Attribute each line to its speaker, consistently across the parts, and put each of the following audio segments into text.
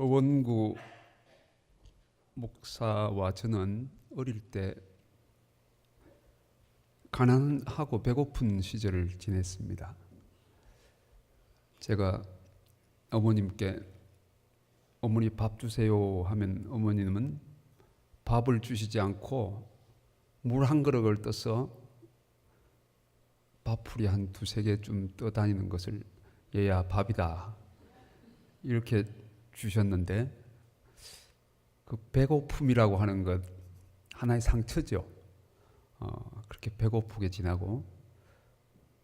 Speaker 1: 허원구 목사와 저는 어릴 때 가난하고 배고픈 시절을 지냈습니다. 제가 어머님께 어머니 밥 주세요 하면 어머님은 밥을 주시지 않고 물 한 그릇을 떠서 밥풀이 한 두세 개쯤 떠다니는 것을 얘야 밥이다 이렇게 주셨는데, 그 배고픔이라고 하는 것 하나의 상처죠. 그렇게 배고프게 지나고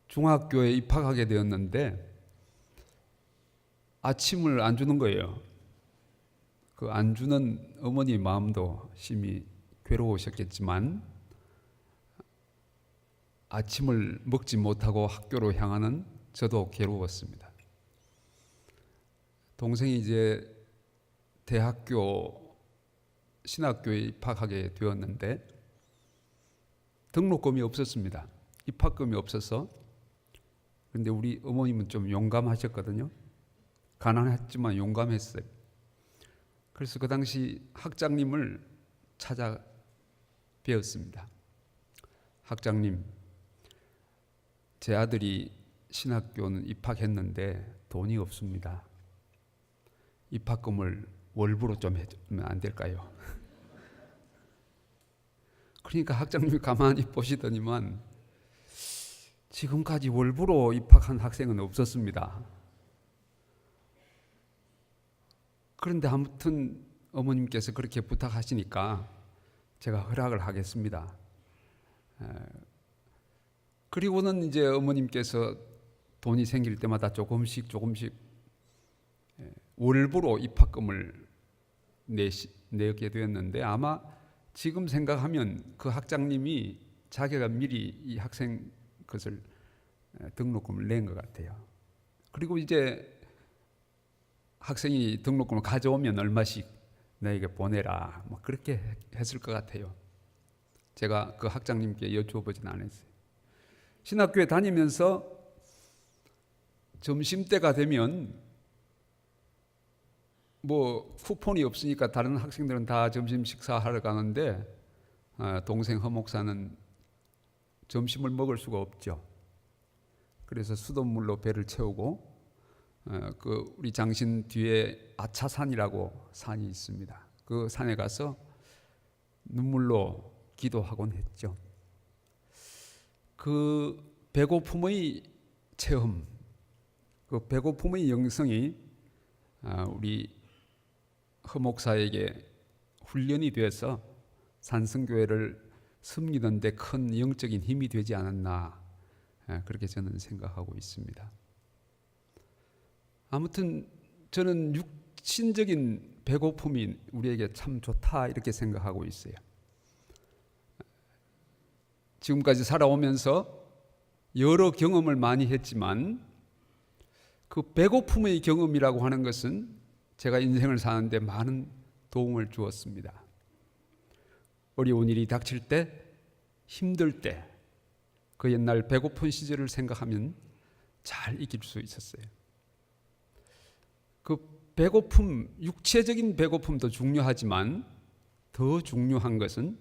Speaker 1: 중학교에 입학하게 되었는데 아침을 안 주는 거예요. 그 안 주는 어머니 마음도 심히 괴로우셨겠지만 아침을 먹지 못하고 학교로 향하는 저도 괴로웠습니다. 동생이 이제 대학교 신학교에 입학하게 되었는데 등록금이 없었습니다. 입학금이 없어서. 그런데 우리 어머님은 좀 용감하셨거든요. 가난했지만 용감했어요. 그래서 그 당시 학장님을 찾아 뵈었습니다. 학장님, 제 아들이 신학교는 입학했는데 돈이 없습니다. 입학금을 월부로 좀 해주면 안 될까요? 그러니까 학장님이 가만히 보시더니만 지금까지 월부로 입학한 학생은 없었습니다. 그런데 아무튼 어머님께서 그렇게 부탁하시니까 제가 허락을 하겠습니다. 그리고는 이제 어머님께서 돈이 생길 때마다 조금씩 월부로 입학금을 내게 되었는데, 아마 지금 생각하면 그 학장님이 자기가 미리 이 학생 것을 등록금을 낸 것 같아요. 그리고 이제 학생이 등록금을 가져오면 얼마씩 너에게 보내라, 뭐 그렇게 했을 것 같아요. 제가 그 학장님께 여쭈어보진 않았어요. 신학교에 다니면서 점심때가 되면 뭐 쿠폰이 없으니까 다른 학생들은 다 점심 식사하러 가는데 동생 허 목사는 점심을 먹을 수가 없죠. 그래서 수돗물로 배를 채우고 그 우리 장신 뒤에 아차산이라고 산이 있습니다. 그 산에 가서 눈물로 기도하곤 했죠. 그 배고픔의 체험, 그 배고픔의 영성이 우리 허 목사에게 훈련이 되어서 산성교회를 섬기는 데 큰 영적인 힘이 되지 않았나, 그렇게 저는 생각하고 있습니다. 아무튼 저는 육신적인 배고픔이 우리에게 참 좋다 이렇게 생각하고 있어요. 지금까지 살아오면서 여러 경험을 많이 했지만 그 배고픔의 경험이라고 하는 것은 제가 인생을 사는데 많은 도움을 주었습니다. 어려운 일이 닥칠 때, 힘들 때, 그 옛날 배고픈 시절을 생각하면 잘 이길 수 있었어요. 그 배고픔, 육체적인 배고픔도 중요하지만 더 중요한 것은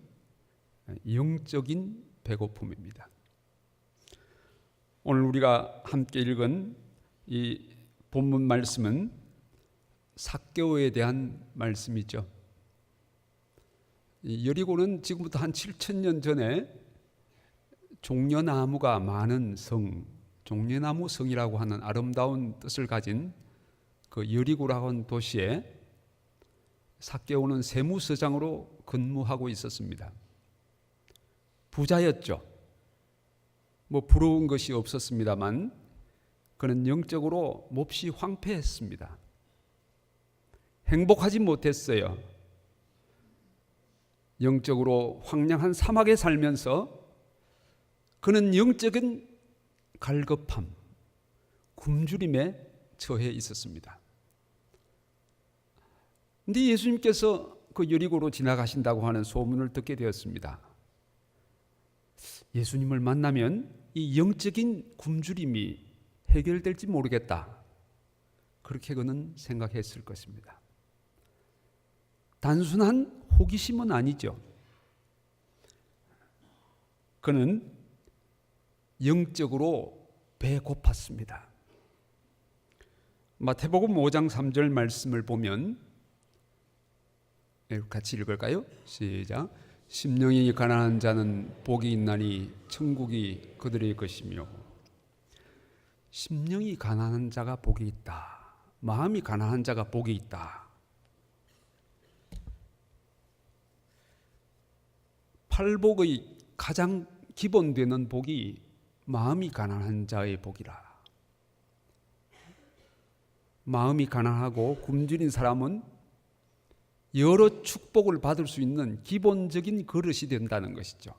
Speaker 1: 영적인 배고픔입니다. 오늘 우리가 함께 읽은 이 본문 말씀은 삭개오에 대한 말씀이죠. 여리고는 지금부터 한 7,000년 전에 종려나무가 많은 성, 종려나무 성이라고 하는 아름다운 뜻을 가진 그 여리고라고 하는 도시에 삭개오는 세무서장으로 근무하고 있었습니다. 부자였죠. 뭐 부러운 것이 없었습니다만 그는 영적으로 몹시 황폐했습니다. 행복하지 못했어요. 영적으로 황량한 사막에 살면서 그는 영적인 갈급함, 굶주림에 처해 있었습니다. 그런데 예수님께서 그 여리고로 지나가신다고 하는 소문을 듣게 되었습니다. 예수님을 만나면 이 영적인 굶주림이 해결될지 모르겠다, 그렇게 그는 생각했을 것입니다. 단순한 호기심은 아니죠. 그는 영적으로 배고팠습니다. 마태복음 5장 3절 말씀을 보면 같이 읽을까요? 시작. 심령이 가난한 자는 복이 있나니 천국이 그들의 것이며. 심령이 가난한 자가 복이 있다. 마음이 가난한 자가 복이 있다. 팔복의 가장 기본되는 복이 마음이 가난한 자의 복이라. 마음이 가난하고 굶주린 사람은 여러 축복을 받을 수 있는 기본적인 그릇이 된다는 것이죠.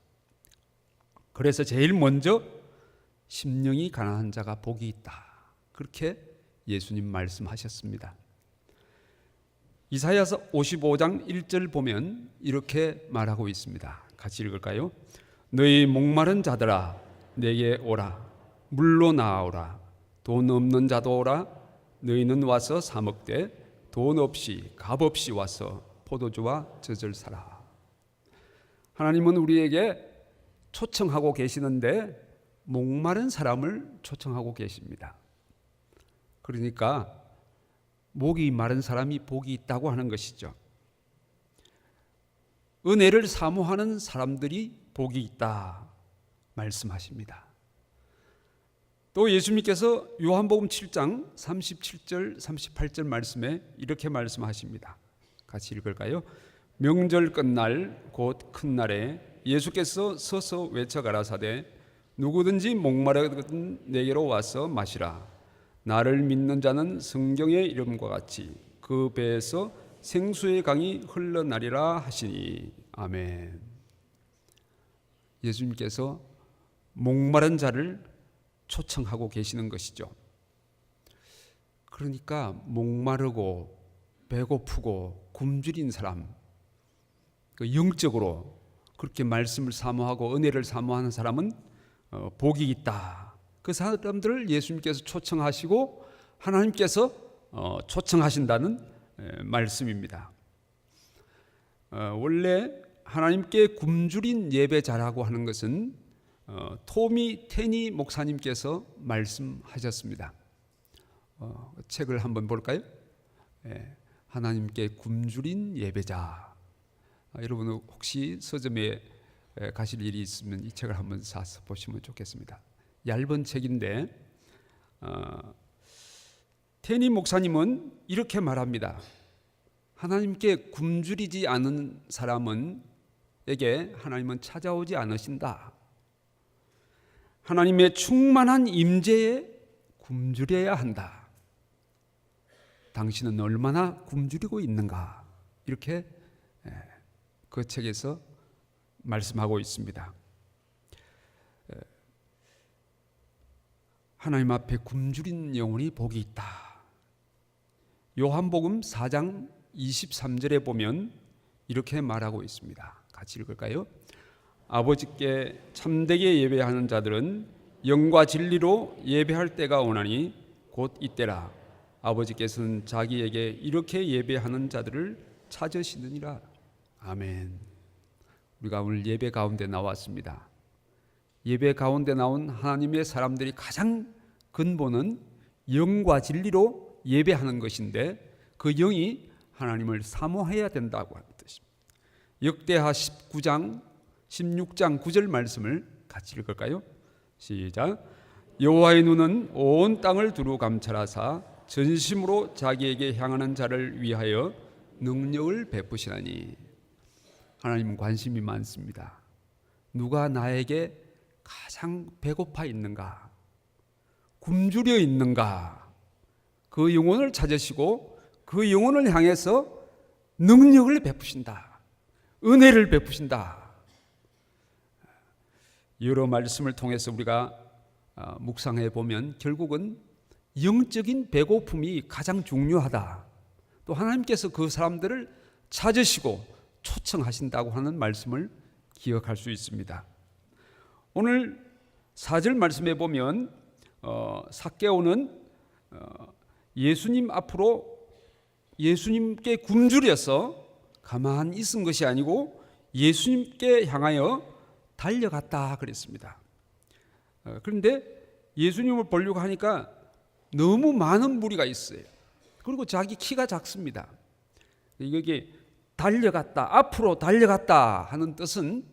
Speaker 1: 그래서 제일 먼저 심령이 가난한 자가 복이 있다. 그렇게 예수님 말씀하셨습니다. 이사야서 55장 1절 보면 이렇게 말하고 있습니다. 같이 읽을까요? 너희 목마른 자들아 내게 오라. 물로 나아오라. 돈 없는 자도 오라. 너희는 와서 사 먹되 돈 없이 값 없이 와서 포도주와 젖을 사라. 하나님은 우리에게 초청하고 계시는데 목마른 사람을 초청하고 계십니다. 그러니까 목이 마른 사람이 복이 있다고 하는 것이죠. 은혜를 사모하는 사람들이 복이 있다 말씀하십니다. 또 예수님께서 요한복음 7장 37절 38절 말씀에 이렇게 말씀하십니다. 같이 읽을까요? 명절 끝날 곧 큰 날에 예수께서 서서 외쳐 가라사대 누구든지 목마르거든 내게로 와서 마시라. 나를 믿는 자는 성경의 이름과 같이 그 배에서 생수의 강이 흘러나리라 하시니. 아멘. 예수님께서 목마른 자를 초청하고 계시는 것이죠. 그러니까 목마르고 배고프고 굶주린 사람, 영적으로 그렇게 말씀을 사모하고 은혜를 사모하는 사람은 복이 있다. 그 사람들을 예수님께서 초청하시고 하나님께서 초청하신다는 말씀입니다. 원래 하나님께 굶주린 예배자라고 하는 것은 토미 테니 목사님께서 말씀하셨습니다. 책을 한번 볼까요? 하나님께 굶주린 예배자. 여러분 혹시 서점에 가실 일이 있으면 이 책을 한번 사서 보시면 좋겠습니다. 얇은 책인데 테니 목사님은 이렇게 말합니다. 하나님께 굶주리지 않은 사람에게 하나님은 찾아오지 않으신다. 하나님의 충만한 임재에 굶주려야 한다. 당신은 얼마나 굶주리고 있는가? 이렇게 그 책에서 말씀하고 있습니다. 하나님 앞에 굶주린 영혼이 복이 있다. 요한복음 4장 23절에 보면 이렇게 말하고 있습니다. 같이 읽을까요? 아버지께 참되게 예배하는 자들은 영과 진리로 예배할 때가 오나니 곧 이때라. 아버지께서는 자기에게 이렇게 예배하는 자들을 찾으시느니라. 아멘. 우리가 오늘 예배 가운데 나왔습니다. 예배 가운데 나온 하나님의 사람들이 가장 근본은 영과 진리로 예배하는 것인데 그 영이 하나님을 사모해야 된다고 하는 뜻입니다. 역대하 16장 9절 말씀을 같이 읽을까요? 시작. 여호와의 눈은 온 땅을 두루 감찰하사 전심으로 자기에게 향하는 자를 위하여 능력을 베푸시나니. 하나님은 관심이 많습니다. 누가 나에게 가장 배고파 있는가, 굶주려 있는가, 그 영혼을 찾으시고 그 영혼을 향해서 능력을 베푸신다, 은혜를 베푸신다. 여러 말씀을 통해서 우리가 묵상해 보면 결국은 영적인 배고픔이 가장 중요하다. 또 하나님께서 그 사람들을 찾으시고 초청하신다고 하는 말씀을 기억할 수 있습니다. 오늘 4절 말씀에 보면 삭개오는 예수님 앞으로 예수님께 굶주려서 가만히 있은 것이 아니고 예수님께 향하여 달려갔다 그랬습니다. 그런데 예수님을 보려고 하니까 너무 많은 무리가 있어요. 그리고 자기 키가 작습니다. 이게 달려갔다, 앞으로 달려갔다 하는 뜻은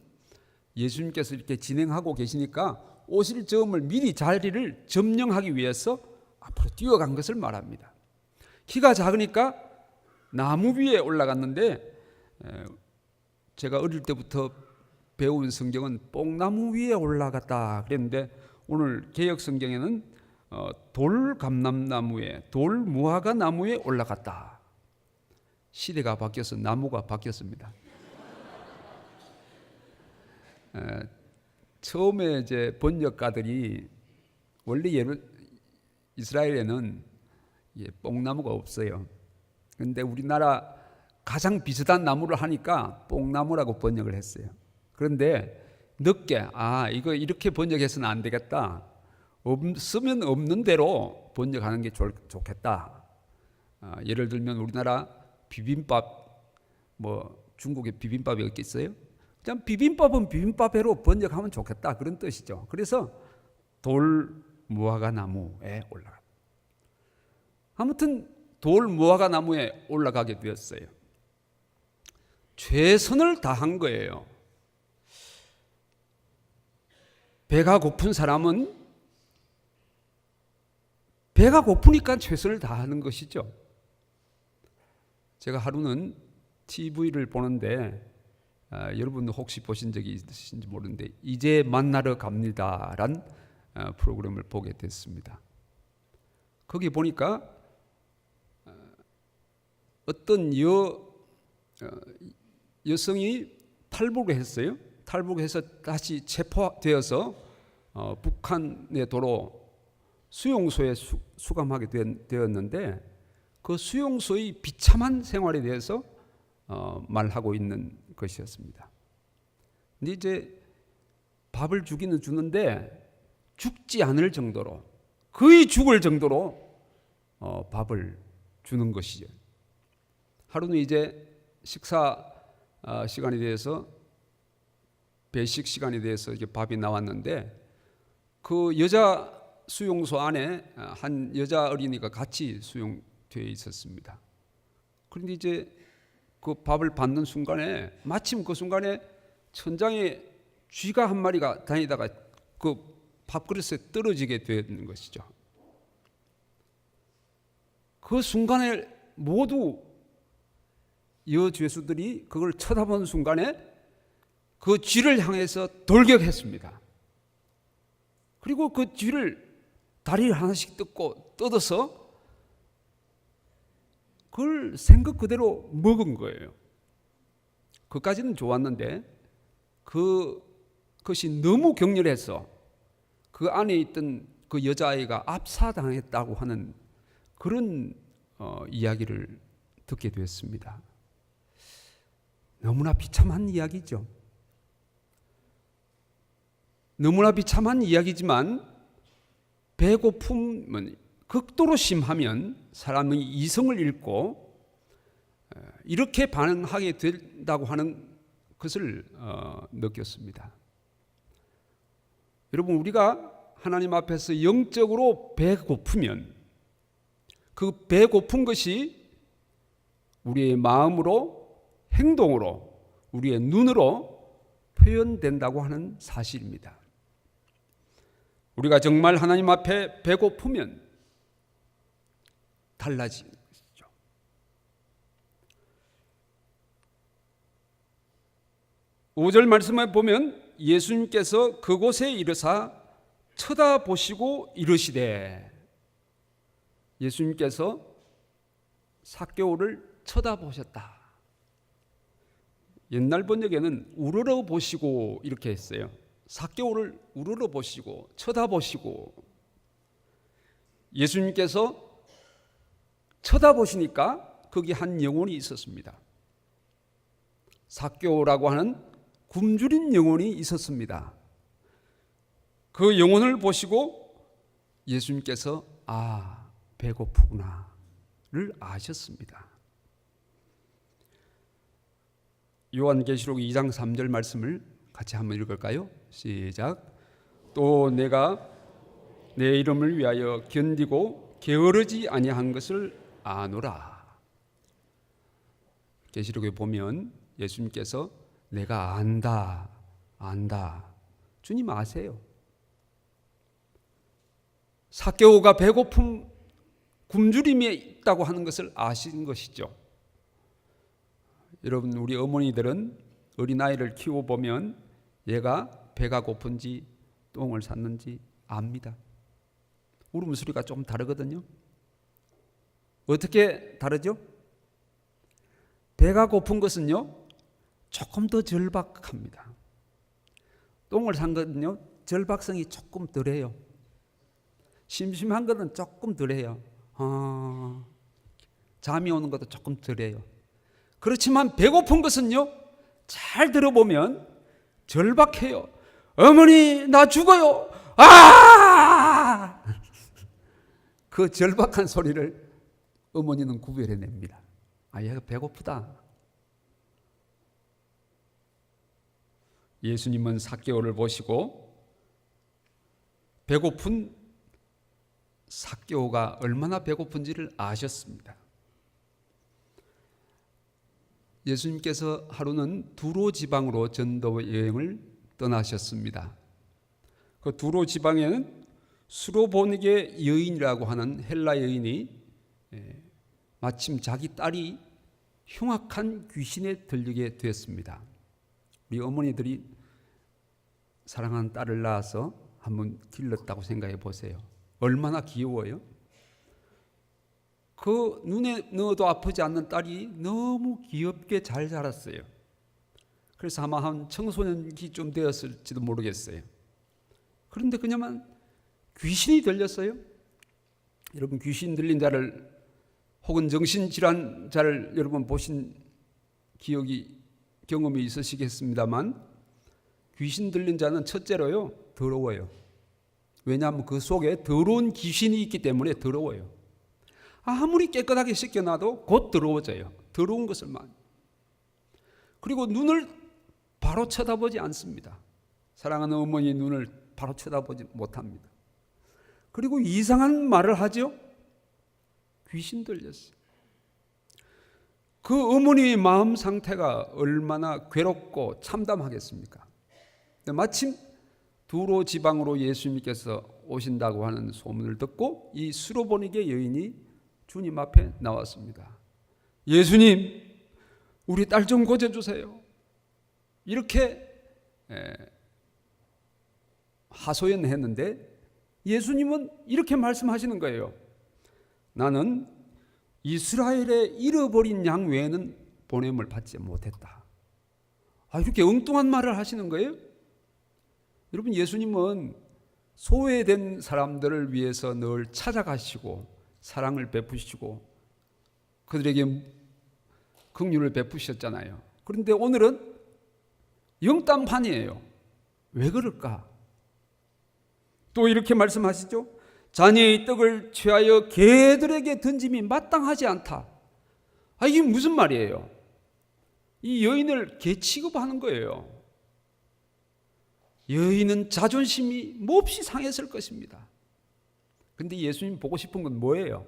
Speaker 1: 예수님께서 이렇게 진행하고 계시니까 오실 즈음을 미리 자리를 점령하기 위해서 앞으로 뛰어간 것을 말합니다. 키가 작으니까 나무 위에 올라갔는데, 제가 어릴 때부터 배운 성경은 뽕나무 위에 올라갔다 그랬는데, 오늘 개역 성경에는 돌감람나무에, 돌무화과 나무에 올라갔다. 시대가 바뀌어서 나무가 바뀌었습니다. 처음에 이제 번역가들이 원래 이스라엘에는 뽕나무가 없어요. 그런데 우리나라 가장 비슷한 나무를 하니까 뽕나무라고 번역을 했어요. 그런데 늦게 이거 이렇게 번역해서는 안 되겠다. 없으면 없는 대로 번역하는 게 좋겠다. 예를 들면 우리나라 비빔밥, 중국에 비빔밥이 있겠어요? 그냥 비빔밥은 비빔밥으로 번역하면 좋겠다, 그런 뜻이죠. 그래서 돌무화과 나무에 올라가. 아무튼 돌무화과 나무에 올라가게 되었어요. 최선을 다한 거예요. 배가 고픈 사람은 배가 고프니까 최선을 다하는 것이죠. 제가 하루는 TV를 보는데, 여러분 혹시 보신 적이 있으신지 모르는데 이제 만나러 갑니다란 프로그램을 보게 됐습니다. 거기 보니까 어떤 여성이 탈북을 했어요. 탈북해서 다시 체포되어서 북한의 도로 수용소에 수감하게 되었는데, 그 수용소의 비참한 생활에 대해서 말하고 있는 것이었습니다. 근데 이제 밥을 주기는 주는데 죽지 않을 정도로, 거의 죽을 정도로 밥을 주는 것이죠. 하루는 이제 식사 시간에 대해서, 배식 시간에 대해서 이게 밥이 나왔는데, 그 여자 수용소 안에 한 여자 어린이가 같이 수용되어 있었습니다. 그런데 이제 그 밥을 받는 순간에, 마침 그 순간에 천장에 쥐가 한 마리가 다니다가 그 밥그릇에 떨어지게 되는 것이죠. 그 순간에 모두 여죄수들이 그걸 쳐다본 순간에 그 쥐를 향해서 돌격했습니다. 그리고 그 쥐를 다리를 하나씩 뜯어서 그걸 생각 그대로 먹은 거예요. 그까지는 좋았는데 그것이 너무 격렬해서 그 안에 있던 그 여자아이가 압사당했다고 하는 그런 이야기를 듣게 됐습니다. 너무나 비참한 이야기죠. 너무나 비참한 이야기지만, 배고픔은 극도로 심하면 사람의 이성을 잃고 이렇게 반응하게 된다고 하는 것을 느꼈습니다. 여러분, 우리가 하나님 앞에서 영적으로 배고프면 그 배고픈 것이 우리의 마음으로, 행동으로, 우리의 눈으로 표현된다고 하는 사실입니다. 우리가 정말 하나님 앞에 배고프면 달라지는 것이죠. 5절 말씀에 보면 예수님께서 그곳에 이르사 쳐다보시고 이르시되, 예수님께서 삭개오를 쳐다보셨다. 옛날 번역에는 우러러 보시고 이렇게 했어요. 삭개오를 우러러 보시고 쳐다보시고, 예수님께서 쳐다보시니까 거기 한 영혼이 있었습니다. 삭개오라고 하는 굶주린 영혼이 있었습니다. 그 영혼을 보시고 예수님께서 배고프구나를 아셨습니다. 요한계시록 2장 3절 말씀을 같이 한번 읽을까요? 시작. 또 내가 내 이름을 위하여 견디고 게으르지 아니한 것을 아노라. 계시록에 보면 예수님께서 내가 안다. 주님 아세요. 삭개오가 배고픔 굶주림에 있다고 하는 것을 아신 것이죠. 여러분, 우리 어머니들은 어린아이를 키워보면 얘가 배가 고픈지 똥을 쌌는지 압니다. 울음소리가 좀 다르거든요. 어떻게 다르죠? 배가 고픈 것은요, 조금 더 절박합니다. 똥을 산 것은요, 절박성이 조금 덜해요. 심심한 것은 조금 덜해요. 잠이 오는 것도 조금 덜해요. 그렇지만 배고픈 것은요, 잘 들어보면 절박해요. 어머니, 나 죽어요. 그 절박한 소리를 어머니는 구별해냅니다. 얘가 배고프다. 예수님은 삭개오를 보시고 배고픈 삭개오가 얼마나 배고픈지를 아셨습니다. 예수님께서 하루는 두로 지방으로 전도 여행을 떠나셨습니다. 그 두로 지방에는 수로보니게 여인이라고 하는 헬라 여인이 마침 자기 딸이 흉악한 귀신에 들리게 되었습니다. 우리 어머니들이 사랑하는 딸을 낳아서 한번 길렀다고 생각해 보세요. 얼마나 귀여워요. 그 눈에 넣어도 아프지 않는 딸이 너무 귀엽게 잘 자랐어요. 그래서 아마 한 청소년기쯤 되었을지도 모르겠어요. 그런데 그녀만 귀신이 들렸어요. 여러분, 귀신 들린 자를 혹은 정신질환자를 여러분 보신 경험이 있으시겠습니다만, 귀신 들린 자는 첫째로요, 더러워요. 왜냐하면 그 속에 더러운 귀신이 있기 때문에 더러워요. 아무리 깨끗하게 씻겨놔도 곧 더러워져요. 더러운 것을만. 그리고 눈을 바로 쳐다보지 않습니다. 사랑하는 어머니 눈을 바로 쳐다보지 못합니다. 그리고 이상한 말을 하죠. 귀신 들렸어요. 그 어머니의 마음 상태가 얼마나 괴롭고 참담하겠습니까? 마침 두로 지방으로 예수님께서 오신다고 하는 소문을 듣고 이 수로보니게 여인이 주님 앞에 나왔습니다. 예수님, 우리 딸 좀 고쳐주세요. 이렇게 하소연했는데 예수님은 이렇게 말씀하시는 거예요. 나는 이스라엘의 잃어버린 양 외에는 보냄을 받지 못했다. 이렇게 엉뚱한 말을 하시는 거예요. 여러분, 예수님은 소외된 사람들을 위해서 늘 찾아가시고 사랑을 베푸시고 그들에게 긍휼을 베푸셨잖아요. 그런데 오늘은 영담판이에요. 왜 그럴까? 또 이렇게 말씀하시죠. 자녀의 떡을 취하여 개들에게 던짐이 마땅하지 않다. 이게 무슨 말이에요? 이 여인을 개 취급하는 거예요. 여인은 자존심이 몹시 상했을 것입니다. 그런데 예수님 보고 싶은 건 뭐예요?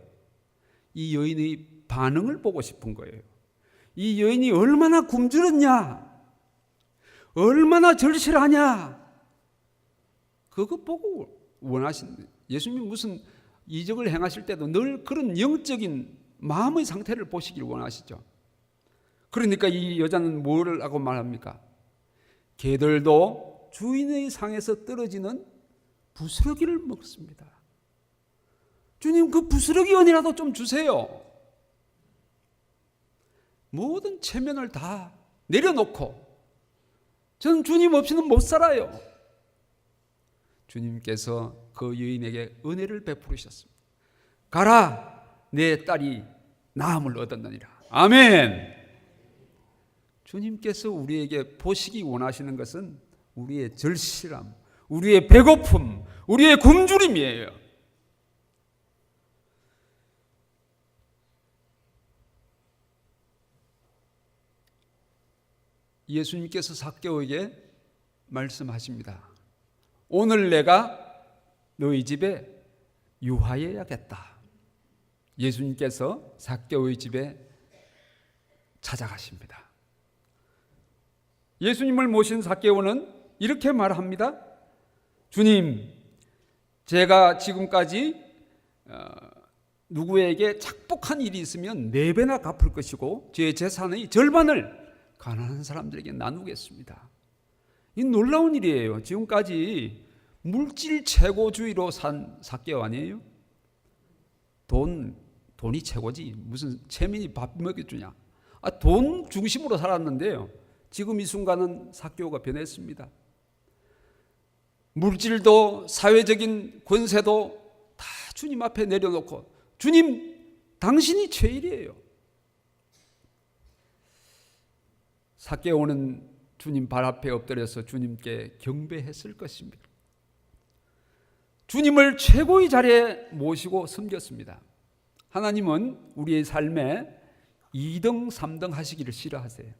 Speaker 1: 이 여인의 반응을 보고 싶은 거예요. 이 여인이 얼마나 굶주렸냐, 얼마나 절실하냐, 그거 보고 원하신. 예수님이 무슨 이적을 행하실 때도 늘 그런 영적인 마음의 상태를 보시길 원하시죠. 그러니까 이 여자는 뭘 하고 말합니까? 개들도 주인의 상에서 떨어지는 부스러기를 먹습니다. 주님, 그 부스러기 은이라도 좀 주세요. 모든 체면을 다 내려놓고 저는 주님 없이는 못 살아요. 주님께서 그 여인에게 은혜를 베푸셨습니다. 가라, 내 딸이 나음을 얻었느니라. 아멘. 주님께서 우리에게 보시기 원하시는 것은 우리의 절실함, 우리의 배고픔, 우리의 굶주림이에요. 예수님께서 삭개오에게 말씀하십니다. 오늘 내가 너희 집에 유하여야겠다. 예수님께서 삭개오의 집에 찾아가십니다. 예수님을 모신 삭개오는 이렇게 말합니다. 주님, 제가 지금까지 누구에게 착복한 일이 있으면 4배나 갚을 것이고 제 재산의 절반을 가난한 사람들에게 나누겠습니다. 이 놀라운 일이에요. 지금까지 물질 최고주의로 산 삭개오 아니에요? 돈이 최고지. 무슨 채민이 밥 먹여주냐. 돈 중심으로 살았는데요. 지금 이 순간은 삭개오가 변했습니다. 물질도 사회적인 권세도 다 주님 앞에 내려놓고 주님, 당신이 최일이에요. 삭개오는 주님 발 앞에 엎드려서 주님께 경배했을 것입니다. 주님을 최고의 자리에 모시고 섬겼습니다. 하나님은 우리의 삶에 2등, 3등 하시기를 싫어하세요.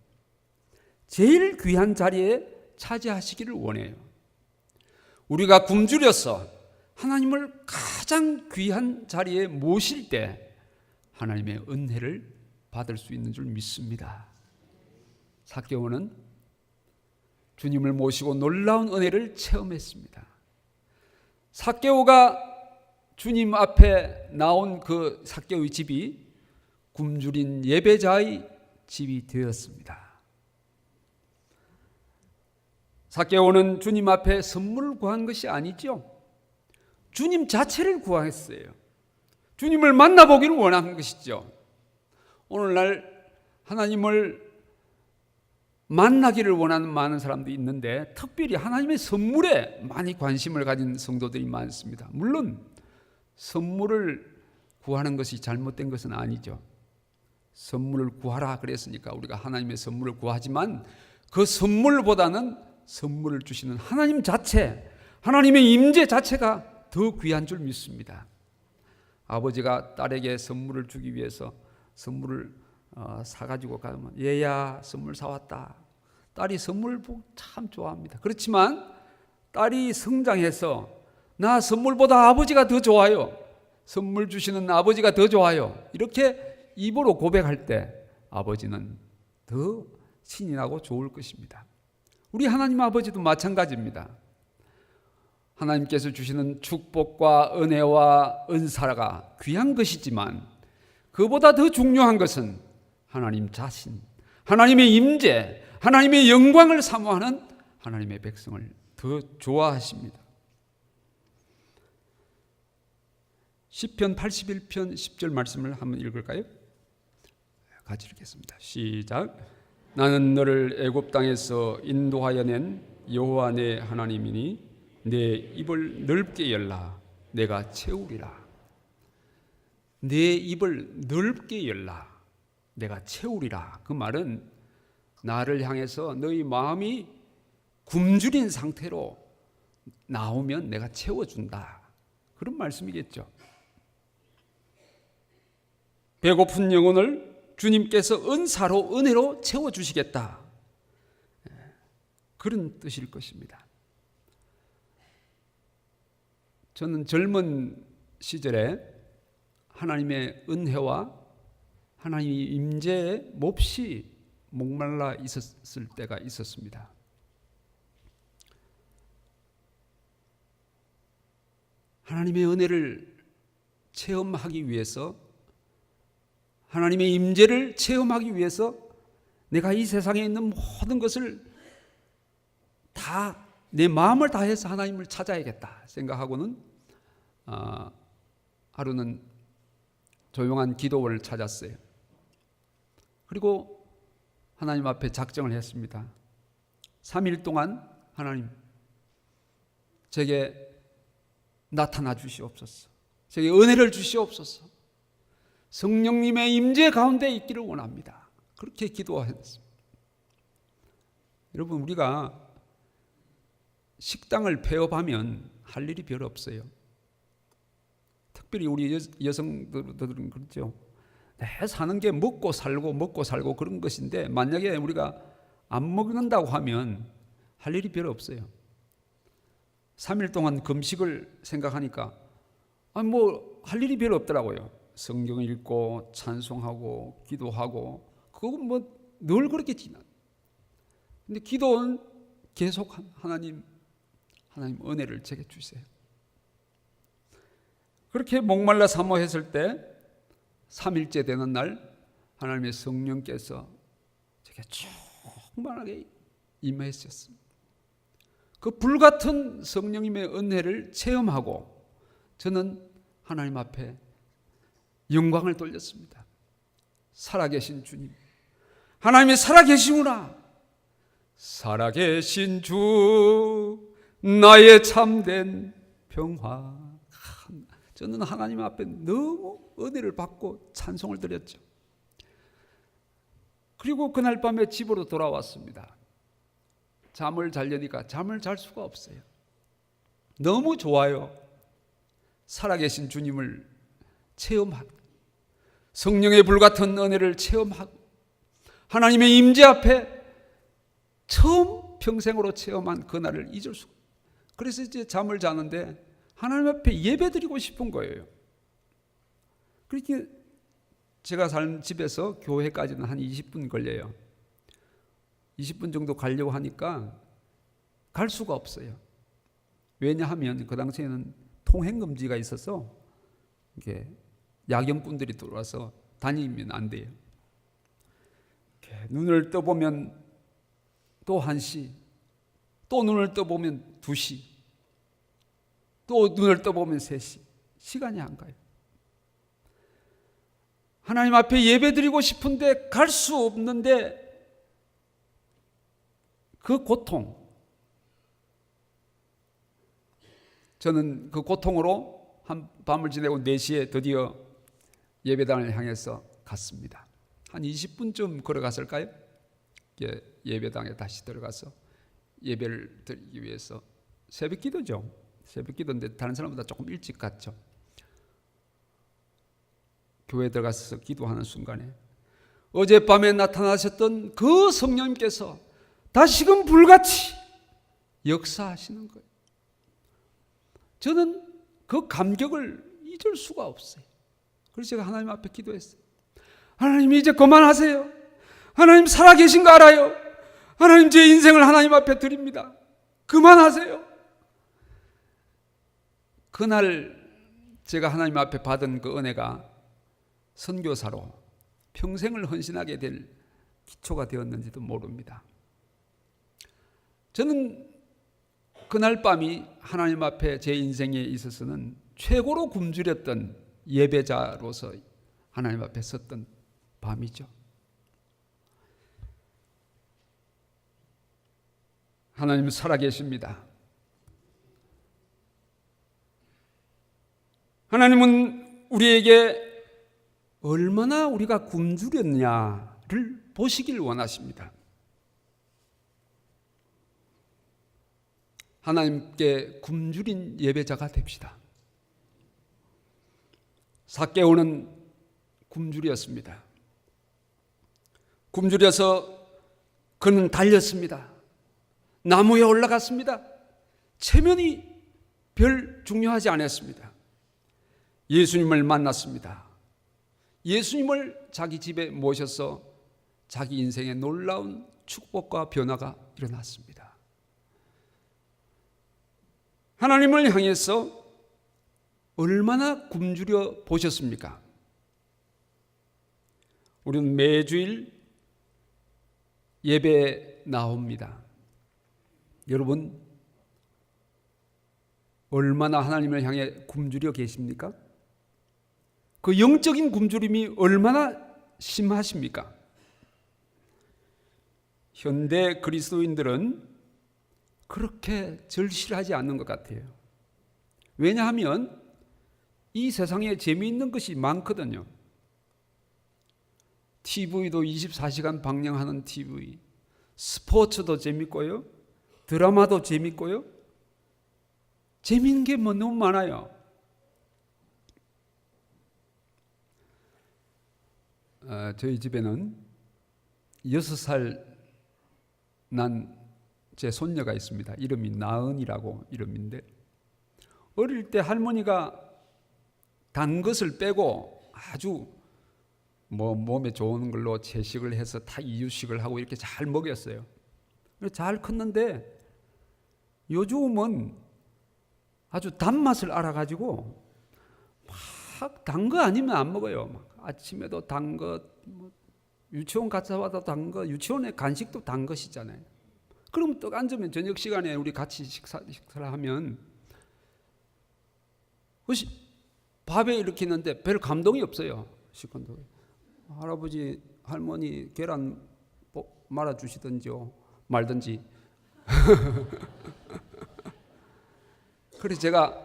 Speaker 1: 제일 귀한 자리에 차지하시기를 원해요. 우리가 굶주려서 하나님을 가장 귀한 자리에 모실 때 하나님의 은혜를 받을 수 있는 줄 믿습니다. 삭개오는 주님을 모시고 놀라운 은혜를 체험했습니다. 삭개오가 주님 앞에 나온 그 삭개오의 집이 굶주린 예배자의 집이 되었습니다. 삭개오는 주님 앞에 선물을 구한 것이 아니죠. 주님 자체를 구했어요. 주님을 만나보기를 원한 것이죠. 오늘날 하나님을 만나기를 원하는 많은 사람도 있는데 특별히 하나님의 선물에 많이 관심을 가진 성도들이 많습니다. 물론 선물을 구하는 것이 잘못된 것은 아니죠. 선물을 구하라 그랬으니까 우리가 하나님의 선물을 구하지만 그 선물보다는 선물을 주시는 하나님 자체, 하나님의 임재 자체가 더 귀한 줄 믿습니다. 아버지가 딸에게 선물을 주기 위해서 선물을 사가지고 가면 얘야 선물 사왔다. 딸이 선물 참 좋아합니다. 그렇지만 딸이 성장해서 나 선물보다 아버지가 더 좋아요. 선물 주시는 아버지가 더 좋아요. 이렇게 입으로 고백할 때 아버지는 더 신이 나고 좋을 것입니다. 우리 하나님 아버지도 마찬가지입니다. 하나님께서 주시는 축복과 은혜와 은사가 귀한 것이지만 그보다 더 중요한 것은 하나님 자신, 하나님의 임재, 하나님의 영광을 사모하는 하나님의 백성을 더 좋아하십니다. 시편 81편 10절 말씀을 한번 읽을까요? 같이 읽겠습니다. 시작. 나는 너를 애굽 땅에서 인도하여 낸 여호와 내 하나님이니 내 입을 넓게 열라 내가 채우리라. 내 입을 넓게 열라 내가 채우리라. 그 말은 나를 향해서 너희 마음이 굶주린 상태로 나오면 내가 채워준다. 그런 말씀이겠죠. 배고픈 영혼을 주님께서 은사로 은혜로 채워주시겠다. 그런 뜻일 것입니다. 저는 젊은 시절에 하나님의 은혜와 하나님의 임재에 몹시 목말라 있었을 때가 있었습니다. 하나님의 은혜를 체험하기 위해서, 하나님의 임재를 체험하기 위해서 내가 이 세상에 있는 모든 것을 다 내 마음을 다해서 하나님을 찾아야겠다 생각하고는 하루는 조용한 기도원을 찾았어요. 그리고 하나님 앞에 작정을 했습니다. 3일 동안 하나님 제게 나타나 주시옵소서. 제게 은혜를 주시옵소서. 성령님의 임재 가운데 있기를 원합니다. 그렇게 기도했습니다. 여러분, 우리가 식당을 폐업하면 할 일이 별로 없어요. 특별히 우리 여성들은 그렇죠. 내 사는 게 먹고 살고 그런 것인데 만약에 우리가 안 먹는다고 하면 할 일이 별로 없어요. 3일 동안 금식을 생각하니까 할 일이 별로 없더라고요. 성경 읽고 찬송하고 기도하고 그거 늘 그렇게 지나. 근데 기도는 계속 하나님 은혜를 제게 주세요. 그렇게 목말라 사모했을 때 3일째 되는 날 하나님의 성령께서 제게 충만하게 임하셨습니다. 그 불같은 성령님의 은혜를 체험하고 저는 하나님 앞에 영광을 돌렸습니다. 살아계신 주님, 하나님이 살아계시구나. 살아계신 주 나의 참된 평화. 저는 하나님 앞에 너무 은혜를 받고 찬송을 드렸죠. 그리고 그날 밤에 집으로 돌아왔습니다. 잠을 자려니까 잠을 잘 수가 없어요. 너무 좋아요. 살아계신 주님을 체험하고 성령의 불같은 은혜를 체험하고 하나님의 임재 앞에 처음 평생으로 체험한 그날을 잊을 수가 없어요. 그래서 이제 잠을 자는데 하나님 앞에 예배드리고 싶은 거예요. 그렇게 제가 사는 집에서 교회까지는 한 20분 걸려요. 20분 정도 가려고 하니까 갈 수가 없어요. 왜냐하면 그 당시에는 통행금지가 있어서 이게 야경꾼들이 들어와서 다니면 안 돼요. 눈을 떠보면 또 1시, 또 눈을 떠보면 2시, 또 눈을 떠보면 3시. 시간이 안 가요. 하나님 앞에 예배드리고 싶은데 갈 수 없는데 그 고통, 저는 그 고통으로 한 밤을 지내고 4시에 드디어 예배당을 향해서 갔습니다. 한 20분쯤 걸어갔을까요? 예배당에 다시 들어가서 예배를 드리기 위해서 새벽 기도죠. 새벽 기도인데 다른 사람보다 조금 일찍 갔죠. 교회에 들어가서 기도하는 순간에 어젯밤에 나타나셨던 그 성령님께서 다시금 불같이 역사하시는 거예요. 저는 그 감격을 잊을 수가 없어요. 그래서 제가 하나님 앞에 기도했어요. 하나님 이제 그만하세요. 하나님 살아계신 거 알아요. 하나님 제 인생을 하나님 앞에 드립니다. 그만하세요. 그날 제가 하나님 앞에 받은 그 은혜가 선교사로 평생을 헌신하게 될 기초가 되었는지도 모릅니다. 저는 그날 밤이 하나님 앞에 제 인생에 있어서는 최고로 굶주렸던 예배자로서 하나님 앞에 섰던 밤이죠. 하나님은 살아계십니다. 하나님은 우리에게 얼마나 우리가 굶주렸냐를 보시길 원하십니다. 하나님께 굶주린 예배자가 됩시다. 삭개오는 굶주렸습니다. 굶주려서 그는 달렸습니다. 나무에 올라갔습니다. 체면이 별 중요하지 않았습니다. 예수님을 만났습니다. 예수님을 자기 집에 모셔서 자기 인생에 놀라운 축복과 변화가 일어났습니다. 하나님을 향해서 얼마나 굶주려 보셨습니까? 우리는 매주일 예배에 나옵니다. 여러분 얼마나 하나님을 향해 굶주려 계십니까? 그 영적인 굶주림이 얼마나 심하십니까? 현대 그리스도인들은 그렇게 절실하지 않는 것 같아요. 왜냐하면 이 세상에 재미있는 것이 많거든요. TV도 24시간 방영하는 TV, 스포츠도 재밌고요, 드라마도 재밌고요, 재미있는 게 너무 많아요. 저희 집에는 6살 난 제 손녀가 있습니다. 이름이 나은이라고 이름인데, 어릴 때 할머니가 단 것을 빼고 아주 몸에 좋은 걸로 채식을 해서 다 이유식을 하고 이렇게 잘 먹였어요. 잘 컸는데 요즘은 아주 단맛을 알아가지고 막 단 거 아니면 안 먹어요. 막 아침에도 단 것, 유치원 갔다 와도 단 것, 유치원에 간식도 단 것이잖아요. 그럼 또 앉으면 저녁 시간에 우리 같이 식사를 하면 밥에 이렇게 있는데 별 감동이 없어요. 식구들. 할아버지, 할머니 계란 말아주시든지요, 말든지. 그래서 제가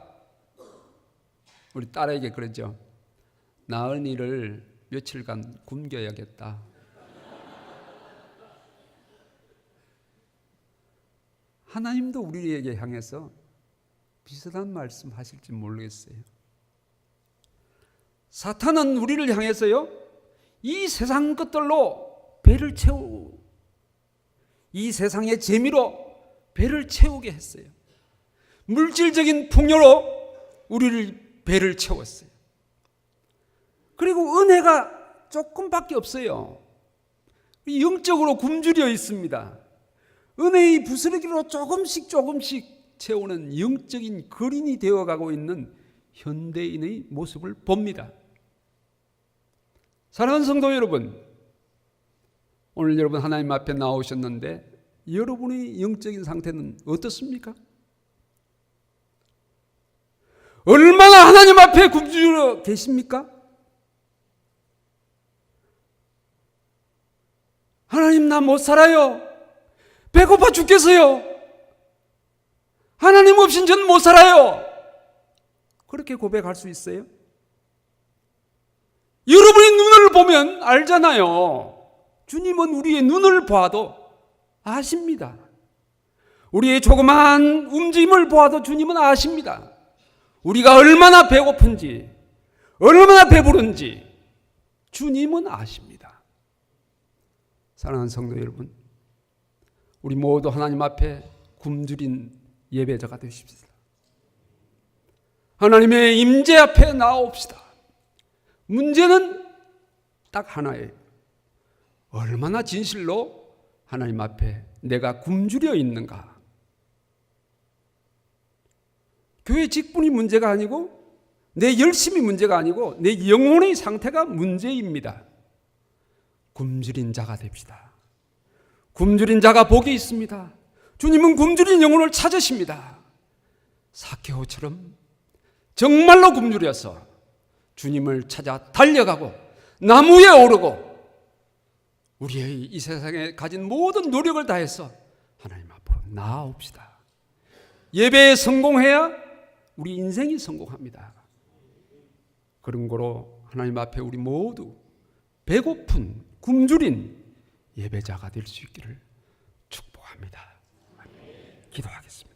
Speaker 1: 우리 딸에게 그러죠. 나은이를 며칠간 굶겨야겠다. 하나님도 우리에게 향해서 비슷한 말씀 하실지 모르겠어요. 사탄은 우리를 향해서요, 이 세상 것들로 배를 채우고 이 세상의 재미로 배를 채우게 했어요. 물질적인 풍요로 우리를 배를 채웠어요. 그리고 은혜가 조금밖에 없어요. 영적으로 굶주려 있습니다. 은혜의 부스러기로 조금씩 채우는 영적인 거린이 되어가고 있는 현대인의 모습을 봅니다. 사랑하는 성도 여러분, 오늘 여러분 하나님 앞에 나오셨는데 여러분의 영적인 상태는 어떻습니까? 얼마나 하나님 앞에 굶주려 계십니까? 하나님, 나 못 살아요. 배고파 죽겠어요. 하나님 없인 전 못 살아요. 그렇게 고백할 수 있어요? 여러분의 눈을 보면 알잖아요. 주님은 우리의 눈을 봐도 아십니다. 우리의 조그마한 움직임을 보아도 주님은 아십니다. 우리가 얼마나 배고픈지, 얼마나 배부른지 주님은 아십니다. 사랑하는 성도 여러분, 우리 모두 하나님 앞에 굶주린 예배자가 되십시다. 하나님의 임재 앞에 나옵시다. 문제는 딱 하나예요. 얼마나 진실로 하나님 앞에 내가 굶주려 있는가. 교회 직분이 문제가 아니고 내 열심이 문제가 아니고 내 영혼의 상태가 문제입니다. 굶주린 자가 됩시다. 굶주린 자가 복이 있습니다. 주님은 굶주린 영혼을 찾으십니다. 삭개오처럼 정말로 굶주려서 주님을 찾아 달려가고 나무에 오르고 우리의 이 세상에 가진 모든 노력을 다해서 하나님 앞으로 나아옵시다. 예배에 성공해야 우리 인생이 성공합니다. 그런 거로 하나님 앞에 우리 모두 배고픈 굶주린 예배자가 될 수 있기를 축복합니다. 기도하겠습니다.